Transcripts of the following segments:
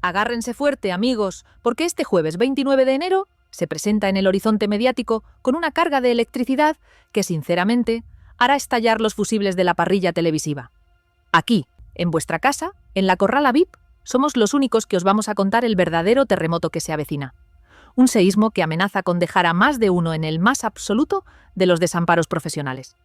Agárrense fuerte, amigos, porque este jueves 29 de enero se presenta en el horizonte mediático con una carga de electricidad que, sinceramente, hará estallar los fusibles de la parrilla televisiva. Aquí, en vuestra casa, en la Corrala VIP, somos los únicos que os vamos a contar el verdadero terremoto que se avecina. Un seísmo que amenaza con dejar a más de uno en el más absoluto de los desamparos profesionales.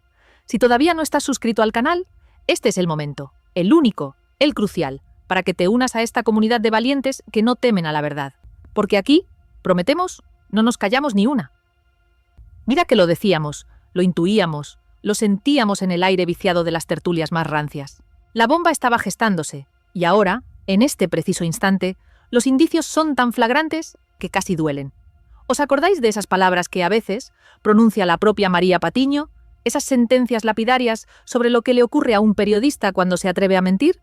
Si todavía no estás suscrito al canal, este es el momento, el único, el crucial, para que te unas a esta comunidad de valientes que no temen a la verdad. Porque aquí, prometemos, no nos callamos ni una. Mira que lo decíamos, lo intuíamos, lo sentíamos en el aire viciado de las tertulias más rancias. La bomba estaba gestándose, y ahora, en este preciso instante, los indicios son tan flagrantes que casi duelen. ¿Os acordáis de esas palabras que a veces pronuncia la propia María Patiño? Esas sentencias lapidarias sobre lo que le ocurre a un periodista cuando se atreve a mentir.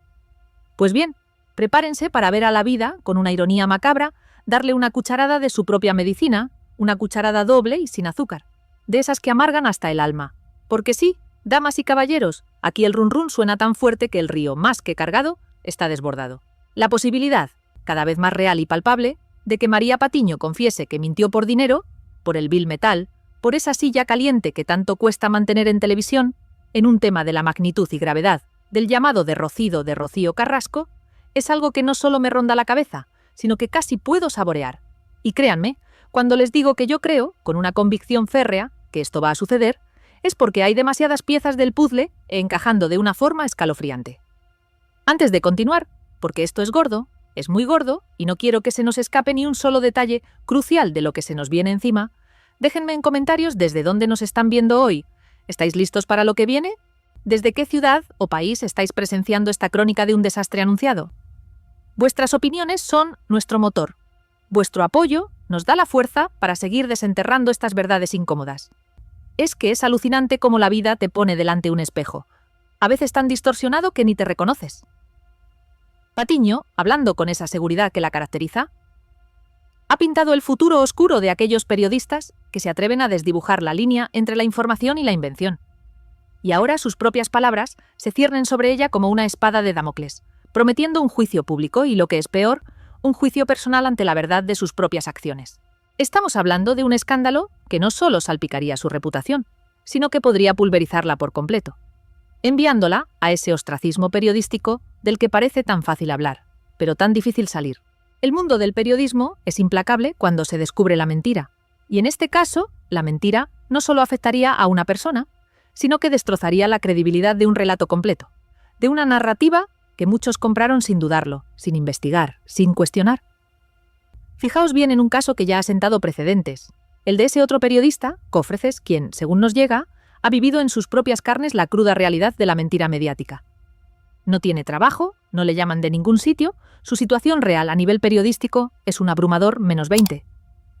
Pues bien, prepárense para ver a la vida, con una ironía macabra, darle una cucharada de su propia medicina, una cucharada doble y sin azúcar, de esas que amargan hasta el alma. Porque sí, damas y caballeros, aquí el run run suena tan fuerte que el río, más que cargado, está desbordado. La posibilidad, cada vez más real y palpable, de que María Patiño confiese que mintió por dinero, por el vil metal, por esa silla caliente que tanto cuesta mantener en televisión, en un tema de la magnitud y gravedad del llamado derrocido de Rocío Carrasco, es algo que no solo me ronda la cabeza, sino que casi puedo saborear. Y créanme, cuando les digo que yo creo, con una convicción férrea, que esto va a suceder, es porque hay demasiadas piezas del puzzle encajando de una forma escalofriante. Antes de continuar, porque esto es gordo, es muy gordo, y no quiero que se nos escape ni un solo detalle crucial de lo que se nos viene encima, déjenme en comentarios desde dónde nos están viendo hoy. ¿Estáis listos para lo que viene? ¿Desde qué ciudad o país estáis presenciando esta crónica de un desastre anunciado? Vuestras opiniones son nuestro motor. Vuestro apoyo nos da la fuerza para seguir desenterrando estas verdades incómodas. Es que es alucinante cómo la vida te pone delante un espejo, a veces tan distorsionado que ni te reconoces. Patiño, hablando con esa seguridad que la caracteriza, ha pintado el futuro oscuro de aquellos periodistas que se atreven a desdibujar la línea entre la información y la invención. Y ahora sus propias palabras se ciernen sobre ella como una espada de Damocles, prometiendo un juicio público y, lo que es peor, un juicio personal ante la verdad de sus propias acciones. Estamos hablando de un escándalo que no solo salpicaría su reputación, sino que podría pulverizarla por completo, enviándola a ese ostracismo periodístico del que parece tan fácil hablar, pero tan difícil salir. El mundo del periodismo es implacable cuando se descubre la mentira, y en este caso, la mentira no solo afectaría a una persona, sino que destrozaría la credibilidad de un relato completo, de una narrativa que muchos compraron sin dudarlo, sin investigar, sin cuestionar. Fijaos bien en un caso que ya ha sentado precedentes, el de ese otro periodista, Cofreces, quien, según nos llega, ha vivido en sus propias carnes la cruda realidad de la mentira mediática. No tiene trabajo, no le llaman de ningún sitio, su situación real a nivel periodístico es un abrumador -20.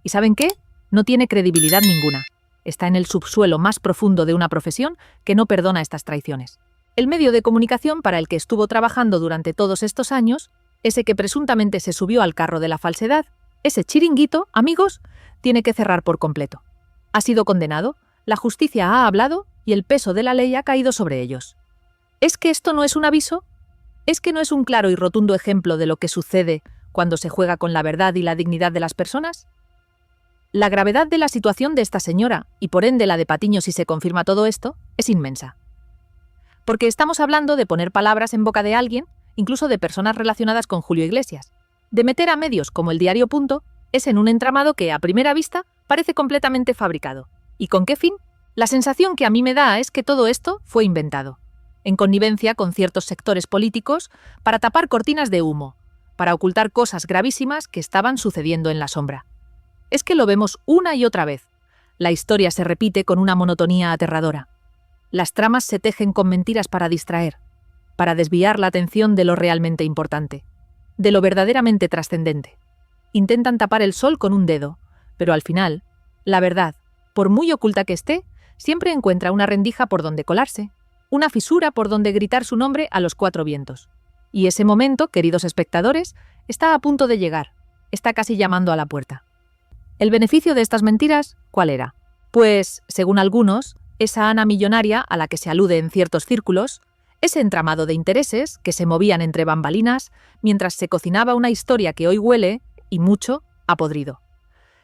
¿Y saben qué? No tiene credibilidad ninguna. Está en el subsuelo más profundo de una profesión que no perdona estas traiciones. El medio de comunicación para el que estuvo trabajando durante todos estos años, ese que presuntamente se subió al carro de la falsedad, ese chiringuito, amigos, tiene que cerrar por completo. Ha sido condenado, la justicia ha hablado y el peso de la ley ha caído sobre ellos. ¿Es que esto no es un aviso? ¿Es que no es un claro y rotundo ejemplo de lo que sucede cuando se juega con la verdad y la dignidad de las personas? La gravedad de la situación de esta señora, y por ende la de Patiño si se confirma todo esto, es inmensa. Porque estamos hablando de poner palabras en boca de alguien, incluso de personas relacionadas con Julio Iglesias. De meter a medios como el Diario Punto es en un entramado que, a primera vista, parece completamente fabricado. ¿Y con qué fin? La sensación que a mí me da es que todo esto fue inventado, en connivencia con ciertos sectores políticos, para tapar cortinas de humo, para ocultar cosas gravísimas que estaban sucediendo en la sombra. Es que lo vemos una y otra vez. La historia se repite con una monotonía aterradora. Las tramas se tejen con mentiras para distraer, para desviar la atención de lo realmente importante, de lo verdaderamente trascendente. Intentan tapar el sol con un dedo, pero al final, la verdad, por muy oculta que esté, siempre encuentra una rendija por donde colarse, una fisura por donde gritar su nombre a los cuatro vientos. Y ese momento, queridos espectadores, está a punto de llegar, está casi llamando a la puerta. ¿El beneficio de estas mentiras cuál era? Pues, según algunos, esa Ana millonaria a la que se alude en ciertos círculos, Ese entramado de intereses que se movían entre bambalinas mientras se cocinaba una historia que hoy huele, y mucho, a podrido.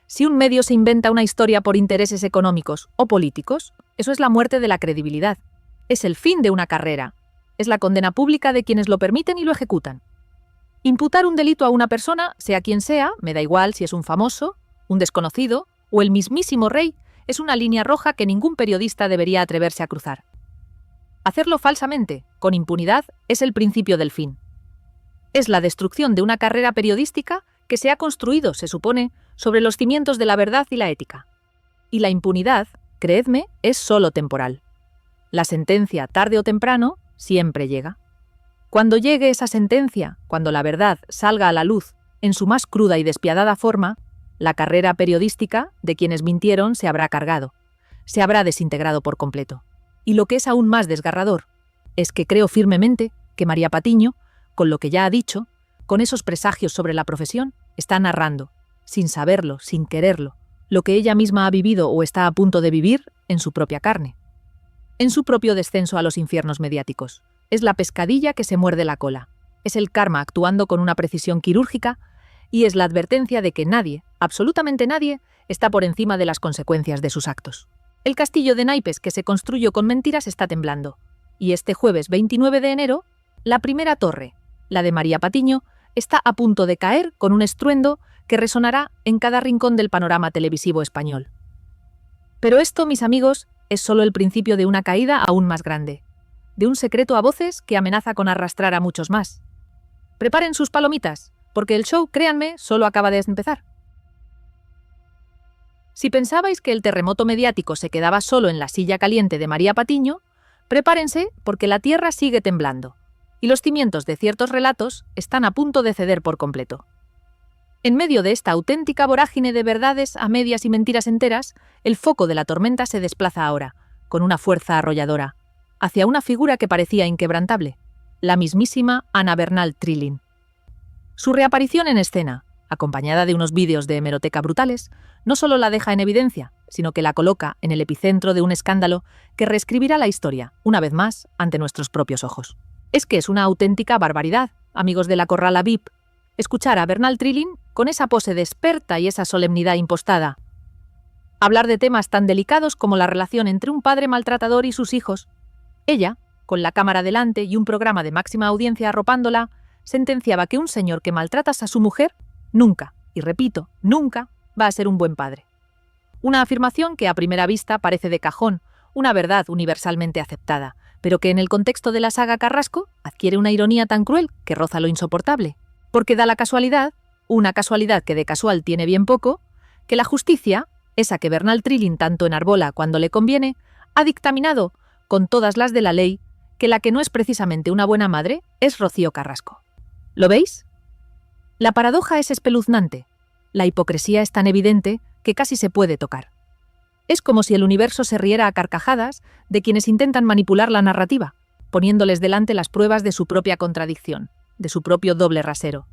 Si un medio se inventa una historia por intereses económicos o políticos, eso es la muerte de la credibilidad. Es el fin de una carrera. Es la condena pública de quienes lo permiten y lo ejecutan. Imputar un delito a una persona, sea quien sea, me da igual si es un famoso, un desconocido o el mismísimo rey, es una línea roja que ningún periodista debería atreverse a cruzar. Hacerlo falsamente, con impunidad, es el principio del fin. Es la destrucción de una carrera periodística que se ha construido, se supone, sobre los cimientos de la verdad y la ética. Y la impunidad, creedme, es solo temporal. La sentencia, tarde o temprano, siempre llega. Cuando llegue esa sentencia, cuando la verdad salga a la luz en su más cruda y despiadada forma, la carrera periodística de quienes mintieron se habrá cargado, se habrá desintegrado por completo. Y lo que es aún más desgarrador es que creo firmemente que María Patiño, con lo que ya ha dicho, con esos presagios sobre la profesión, está narrando, sin saberlo, sin quererlo, lo que ella misma ha vivido o está a punto de vivir en su propia carne. En su propio descenso a los infiernos mediáticos. Es la pescadilla que se muerde la cola. Es el karma actuando con una precisión quirúrgica y es la advertencia de que nadie, absolutamente nadie, está por encima de las consecuencias de sus actos. El castillo de naipes que se construyó con mentiras está temblando. Y este jueves 29 de enero, la primera torre, la de María Patiño, está a punto de caer con un estruendo que resonará en cada rincón del panorama televisivo español. Pero esto, mis amigos, es solo el principio de una caída aún más grande, de un secreto a voces que amenaza con arrastrar a muchos más. Preparen sus palomitas, porque el show, créanme, solo acaba de empezar. Si pensabais que el terremoto mediático se quedaba solo en la silla caliente de María Patiño, prepárense porque la tierra sigue temblando y los cimientos de ciertos relatos están a punto de ceder por completo. En medio de esta auténtica vorágine de verdades a medias y mentiras enteras, el foco de la tormenta se desplaza ahora, con una fuerza arrolladora, hacia una figura que parecía inquebrantable, la mismísima Ana Bernal Trilling. Su reaparición en escena, acompañada de unos vídeos de hemeroteca brutales, no solo la deja en evidencia, sino que la coloca en el epicentro de un escándalo que reescribirá la historia, una vez más, ante nuestros propios ojos. Es que es una auténtica barbaridad, amigos de la Corrala VIP, escuchar a Bernal Trilling con esa pose de experta y esa solemnidad impostada. Hablar de temas tan delicados como la relación entre un padre maltratador y sus hijos. Ella, con la cámara delante y un programa de máxima audiencia arropándola, sentenciaba que un señor que maltrata a su mujer nunca, y repito, nunca, va a ser un buen padre. Una afirmación que a primera vista parece de cajón, una verdad universalmente aceptada, pero que en el contexto de la saga Carrasco adquiere una ironía tan cruel que roza lo insoportable. Porque da la casualidad, una casualidad que de casual tiene bien poco, que la justicia, esa que Bernal Trilling tanto enarbola cuando le conviene, ha dictaminado, con todas las de la ley, que la que no es precisamente una buena madre es Rocío Carrasco. ¿Lo veis? La paradoja es espeluznante. La hipocresía es tan evidente que casi se puede tocar. Es como si el universo se riera a carcajadas de quienes intentan manipular la narrativa, poniéndoles delante las pruebas de su propia contradicción, de su propio doble rasero.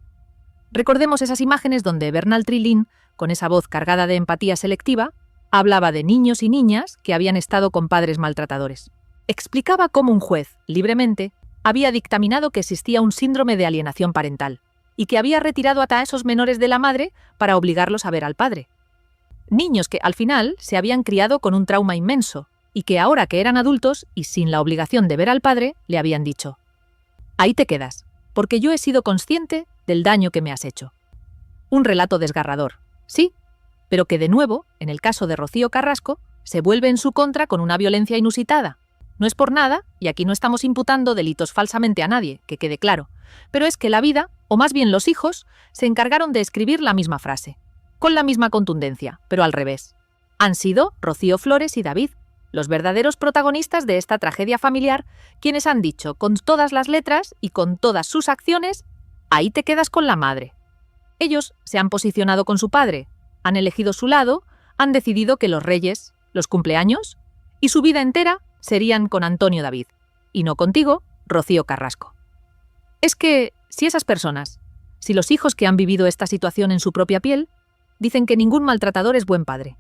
Recordemos esas imágenes donde Bernal Trilling, con esa voz cargada de empatía selectiva, hablaba de niños y niñas que habían estado con padres maltratadores. Explicaba cómo un juez, libremente, había dictaminado que existía un síndrome de alienación parental y que había retirado a esos menores de la madre para obligarlos a ver al padre. Niños que, al final, se habían criado con un trauma inmenso y que ahora que eran adultos y sin la obligación de ver al padre, le habían dicho: «Ahí te quedas, porque yo he sido consciente del daño que me has hecho». Un relato desgarrador, sí, pero que de nuevo, en el caso de Rocío Carrasco, se vuelve en su contra con una violencia inusitada. No es por nada, y aquí no estamos imputando delitos falsamente a nadie, que quede claro, pero es que la vida, o más bien los hijos, se encargaron de escribir la misma frase, con la misma contundencia, pero al revés. Han sido Rocío Flores y David, los verdaderos protagonistas de esta tragedia familiar, quienes han dicho con todas las letras y con todas sus acciones: «Ahí te quedas con la madre». Ellos se han posicionado con su padre, han elegido su lado, han decidido que los reyes, los cumpleaños y su vida entera serían con Antonio David, y no contigo, Rocío Carrasco. Es que, si esas personas, si los hijos que han vivido esta situación en su propia piel, dicen que ningún maltratador es buen padre,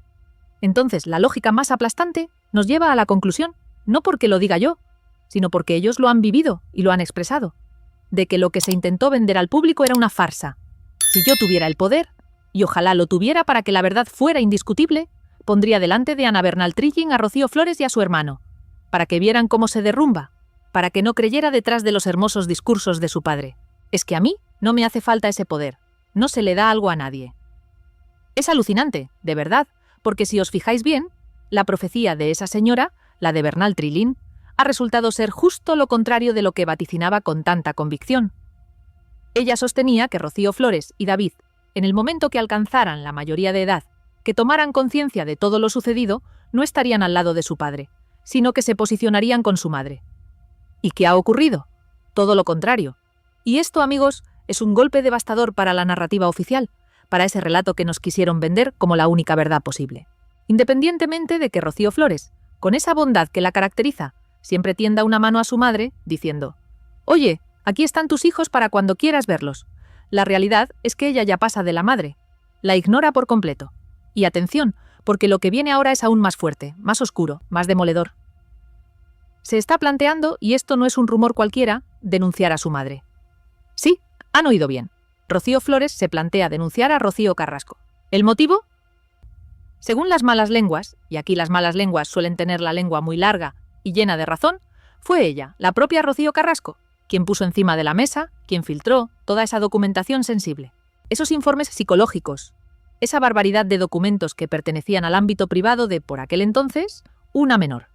entonces la lógica más aplastante nos lleva a la conclusión, no porque lo diga yo, sino porque ellos lo han vivido y lo han expresado, de que lo que se intentó vender al público era una farsa. Si yo tuviera el poder, y ojalá lo tuviera para que la verdad fuera indiscutible, pondría delante de Ana Bernal Trilling a Rocío Flores y a su hermano, para que vieran cómo se derrumba, para que no creyera detrás de los hermosos discursos de su padre. Es que a mí no me hace falta ese poder, no se le da algo a nadie. Es alucinante, de verdad, porque si os fijáis bien, la profecía de esa señora, la de Bernal Trilling, ha resultado ser justo lo contrario de lo que vaticinaba con tanta convicción. Ella sostenía que Rocío Flores y David, en el momento que alcanzaran la mayoría de edad, que tomaran conciencia de todo lo sucedido, no estarían al lado de su padre, sino que se posicionarían con su madre. ¿Y qué ha ocurrido? Todo lo contrario. Y esto, amigos, es un golpe devastador para la narrativa oficial, para ese relato que nos quisieron vender como la única verdad posible. Independientemente de que Rocío Flores, con esa bondad que la caracteriza, siempre tienda una mano a su madre, diciendo: «Oye, aquí están tus hijos para cuando quieras verlos». La realidad es que ella ya pasa de la madre, la ignora por completo. Y atención, porque lo que viene ahora es aún más fuerte, más oscuro, más demoledor. Se está planteando, y esto no es un rumor cualquiera, denunciar a su madre. Sí, han oído bien. Rocío Flores se plantea denunciar a Rocío Carrasco. ¿El motivo? Según las malas lenguas, y aquí las malas lenguas suelen tener la lengua muy larga y llena de razón, fue ella, la propia Rocío Carrasco, quien puso encima de la mesa, quien filtró toda esa documentación sensible. Esos informes psicológicos, esa barbaridad de documentos que pertenecían al ámbito privado de, por aquel entonces, una menor.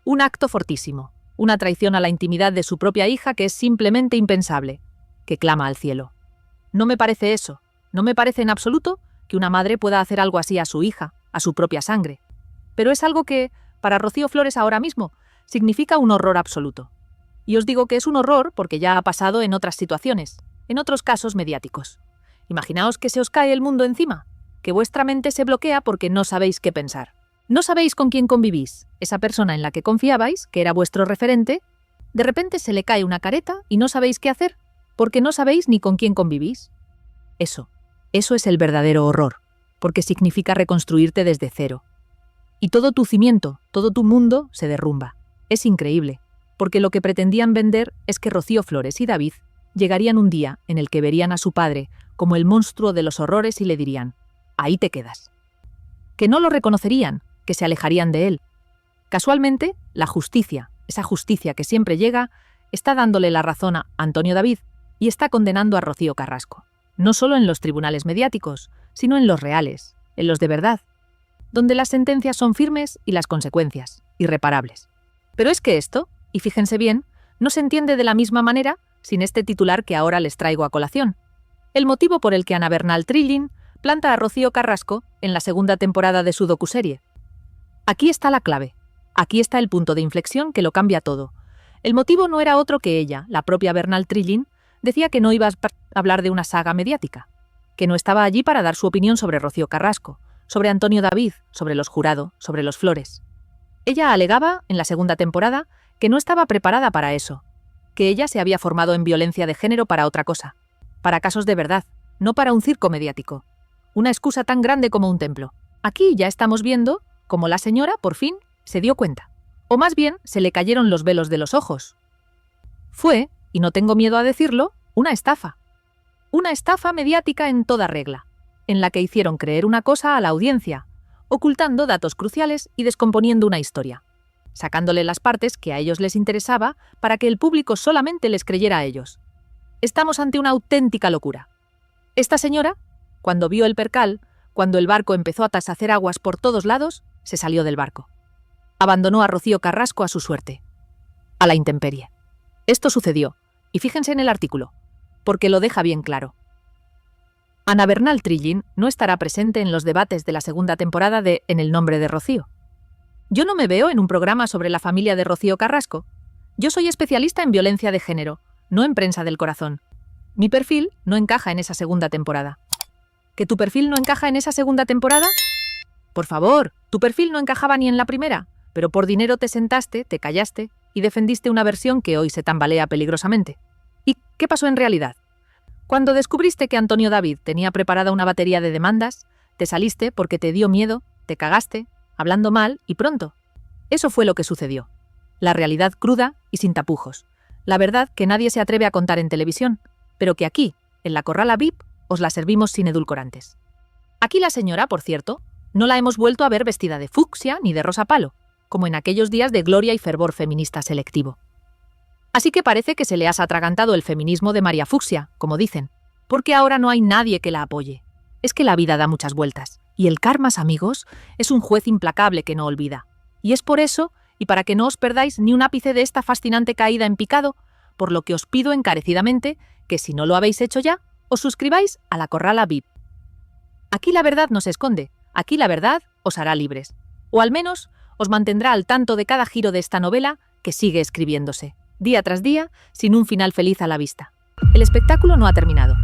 Un acto fortísimo, una traición a la intimidad de su propia hija que es simplemente impensable, que clama al cielo. No me parece eso, no me parece en absoluto que una madre pueda hacer algo así a su hija, a su propia sangre. Pero es algo que, para Rocío Flores ahora mismo, significa un horror absoluto. Y os digo que es un horror porque ya ha pasado en otras situaciones, en otros casos mediáticos. Imaginaos que se os cae el mundo encima, que vuestra mente se bloquea porque no sabéis qué pensar. No sabéis con quién convivís. Esa persona en la que confiabais, que era vuestro referente, de repente se le cae una careta y no sabéis qué hacer, porque no sabéis ni con quién convivís. Eso es el verdadero horror, porque significa reconstruirte desde cero. Y todo tu cimiento, todo tu mundo se derrumba. Es increíble, porque lo que pretendían vender es que Rocío Flores y David llegarían un día en el que verían a su padre como el monstruo de los horrores y le dirían: «Ahí te quedas». Que no lo reconocerían, que se alejarían de él. Casualmente, la justicia, esa justicia que siempre llega, está dándole la razón a Antonio David y está condenando a Rocío Carrasco. No solo en los tribunales mediáticos, sino en los reales, en los de verdad, donde las sentencias son firmes y las consecuencias irreparables. Pero es que esto, y fíjense bien, no se entiende de la misma manera sin este titular que ahora les traigo a colación. El motivo por el que Ana Bernal Trilling planta a Rocío Carrasco en la segunda temporada de su docuserie. Aquí está la clave, aquí está el punto de inflexión que lo cambia todo. El motivo no era otro que ella, la propia Bernal Trilling, decía que no iba a hablar de una saga mediática, que no estaba allí para dar su opinión sobre Rocío Carrasco, sobre Antonio David, sobre los Jurado, sobre los Flores. Ella alegaba, en la segunda temporada, que no estaba preparada para eso, que ella se había formado en violencia de género para otra cosa, para casos de verdad, no para un circo mediático. Una excusa tan grande como un templo. Aquí ya estamos viendo cómo la señora, por fin, se dio cuenta. O más bien, se le cayeron los velos de los ojos. Fue, y no tengo miedo a decirlo, una estafa. Una estafa mediática en toda regla, en la que hicieron creer una cosa a la audiencia, ocultando datos cruciales y descomponiendo una historia, sacándole las partes que a ellos les interesaba para que el público solamente les creyera a ellos. Estamos ante una auténtica locura. Esta señora, cuando vio el percal, cuando el barco empezó a hacer aguas por todos lados, se salió del barco. Abandonó a Rocío Carrasco a su suerte, a la intemperie. Esto sucedió, y fíjense en el artículo, porque lo deja bien claro. Ana Bernal Trilling no estará presente en los debates de la segunda temporada de En el nombre de Rocío. Yo no me veo en un programa sobre la familia de Rocío Carrasco. Yo soy especialista en violencia de género, no en prensa del corazón. Mi perfil no encaja en esa segunda temporada. ¿Que tu perfil no encaja en esa segunda temporada? Por favor, tu perfil no encajaba ni en la primera, pero por dinero te sentaste, te callaste y defendiste una versión que hoy se tambalea peligrosamente. ¿Y qué pasó en realidad? Cuando descubriste que Antonio David tenía preparada una batería de demandas, te saliste porque te dio miedo, te cagaste, hablando mal y pronto. Eso fue lo que sucedió. La realidad cruda y sin tapujos. La verdad que nadie se atreve a contar en televisión, pero que aquí, en la Corrala VIP, os la servimos sin edulcorantes. Aquí la señora, por cierto, no la hemos vuelto a ver vestida de fucsia ni de rosa palo, como en aquellos días de gloria y fervor feminista selectivo. Así que parece que se le has atragantado el feminismo de María Fucsia, como dicen, porque ahora no hay nadie que la apoye. Es que la vida da muchas vueltas, y el karma, amigos, es un juez implacable que no olvida. Y es por eso, y para que no os perdáis ni un ápice de esta fascinante caída en picado, por lo que os pido encarecidamente que si no lo habéis hecho ya, os suscribáis a la Corrala VIP. Aquí la verdad no se esconde, aquí la verdad os hará libres, o al menos os mantendrá al tanto de cada giro de esta novela que sigue escribiéndose, día tras día, sin un final feliz a la vista. El espectáculo no ha terminado.